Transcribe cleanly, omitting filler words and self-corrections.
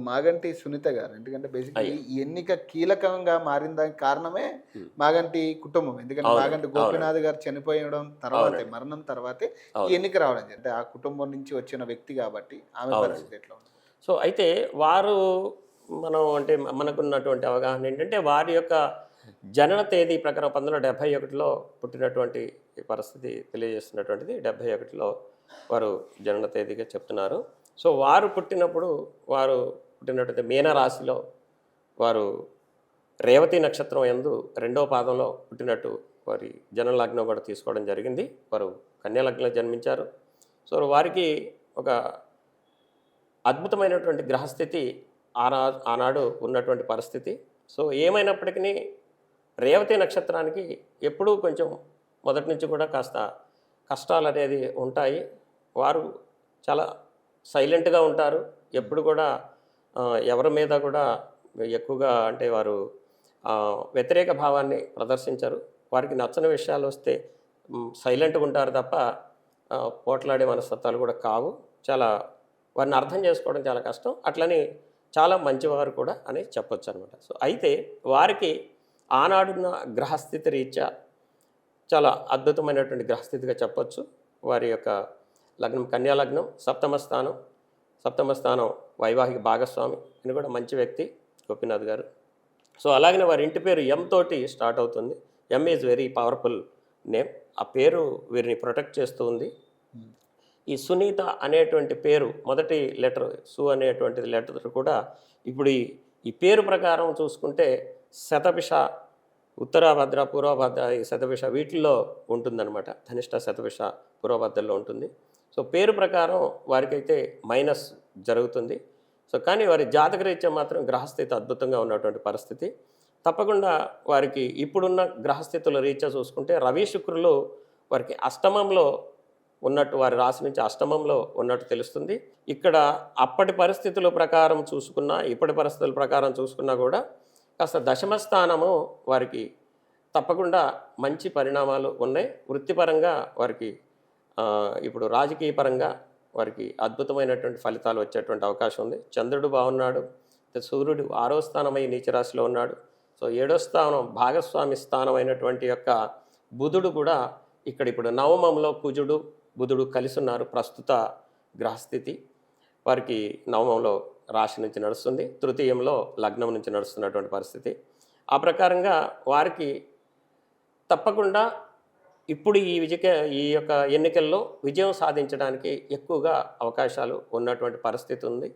మాగంటి సునీత గారు. ఎందుకంటే బేసికల్లీ అయ్యో! ఈ ఎన్నిక కీలకంగా మారిన దానికి కారణమే హ్మ్. మాగంటి కుటుంబం. ఎందుకంటే అవునండి. మాగంటి అవునండి. గోపీనాథ్ గారు చనిపోయడం తర్వాతే, అవునండి. మరణం తర్వాతే ఈ అవును. ఎన్నిక రావడం జరిగింది. అంటే ఆ కుటుంబం నుంచి వచ్చిన వ్యక్తి కాబట్టి ఆమె అవునండి. పరిస్థితి ఎట్లా ఉంది? సో, అయితే వారు మనం అంటే మనకున్నటువంటి అవగాహన ఏంటంటే, వారి యొక్క జనన తేదీ ప్రకారం 1971లో పుట్టినటువంటి ఈ పరిస్థితి తెలియజేస్తున్నటువంటిది. 71లో వారు జనన తేదీగా చెప్తున్నారు. సో, వారు పుట్టినప్పుడు వారు పుట్టినటువంటి మీన రాశిలో వారు రేవతి నక్షత్రం యందు రెండవ పాదంలో పుట్టినట్టు వారి జనన లగ్నం కూడా తీసుకోవడం జరిగింది. వారు కన్యా లగ్నంలో జన్మించారు. సో, వారికి ఒక అద్భుతమైనటువంటి గ్రహస్థితి ఆనా ఆనాడు ఉన్నటువంటి పరిస్థితి. సో, ఏమైనప్పటికీ రేవతి నక్షత్రానికి ఎప్పుడూ కొంచెం మొదటి నుంచి కూడా కాస్త కష్టాలనేది ఉంటాయి. వారు చాలా సైలెంట్‌గా ఉంటారు. ఎప్పుడు కూడా ఎవరి మీద కూడా ఎక్కువగా అంటే వారు వ్యతిరేక భావాన్ని ప్రదర్శించరు. వారికి నచ్చని విషయాలొస్తే సైలెంట్‌గా ఉంటారు తప్ప పోట్లాడే మనస్తత్వాలు కూడా కావు. చాలా వారిని అర్థం చేసుకోవడం చాలా కష్టం. అట్లని చాలా మంచివారు కూడా అని చెప్పొచ్చనమాట. సో, అయితే వారికి ఆనాడున్న గ్రహస్థితి రీత్యా చాలా అద్భుతమైనటువంటి గ్రహస్థితిగా చెప్పొచ్చు. వారి యొక్క లగ్నం కన్యా లగ్నం, సప్తమ స్థానం వైవాహిక భాగస్వామి. ఈయన కూడా మంచి వ్యక్తి గోపీనాథ్ గారు. సో, అలాగనే వారి ఇంటి పేరు ఎం తోటి స్టార్ట్ అవుతుంది. ఎం ఈజ్ వెరీ పవర్‌ఫుల్ నేమ్. ఆ పేరు వీరిని ప్రొటెక్ట్ చేస్తూ ఉంది. హ్మ్. ఈ సునీత అనేటువంటి పేరు మొదటి లెటర్ సు అనేటువంటిది లెటర్ కూడా ఇప్పుడు ఈ పేరు ప్రకారం చూసుకుంటే శతభిష, ఉత్తరాభద్ర, పూర్వభద్ర, ఈ శతభిష వీటిల్లో ఉంటుందన్నమాట. ధనిష్ట, శతభిష, పూర్వభద్రలో ఉంటుంది. సో, పేరు ప్రకారం వారికైతే మైనస్ జరుగుతుంది. సో, కానీ వారి జాతకరీత్యా మాత్రం గ్రహస్థితి అద్భుతంగా ఉన్నటువంటి పరిస్థితి. తప్పకుండా వారికి ఇప్పుడున్న గ్రహస్థితుల రీత్యా చూసుకుంటే రవి, శుక్రులు వారికి అష్టమంలో ఉన్నట్టు, వారి రాశి నుంచి అష్టమంలో ఉన్నట్టు తెలుస్తుంది. ఇక్కడ అప్పటి పరిస్థితుల ప్రకారం చూసుకున్నా, ఇప్పటి పరిస్థితుల ప్రకారం చూసుకున్నా కూడా కాస్త దశమ స్థానము వారికి తప్పకుండా మంచి పరిణామాలు ఉన్నాయి. వృత్తిపరంగా వారికి ఇప్పుడు రాజకీయ పరంగా వారికి అద్భుతమైనటువంటి ఫలితాలు వచ్చేటువంటి అవకాశం ఉంది. చంద్రుడు బాగున్నాడు. సూర్యుడు 6వ స్థానమై నీచ రాశిలో ఉన్నాడు. సో, 7వ స్థానం భాగస్వామి స్థానం అయినటువంటి యొక్క బుధుడు కూడా ఇప్పుడు నవమంలో కుజుడు, బుధుడు కలిసి ఉన్నారు. ప్రస్తుత గ్రహస్థితి వారికి నవమంలో రాశి నుంచి నడుస్తుంది. తృతీయంలో లగ్నం నుంచి నడుస్తున్నటువంటి పరిస్థితి. ఆ ప్రకారంగా వారికి తప్పకుండా ఇప్పుడు ఈ యొక్క ఎన్నికల్లో విజయం సాధించడానికి ఎక్కువగా అవకాశాలు ఉన్నటువంటి పరిస్థితి ఉంది.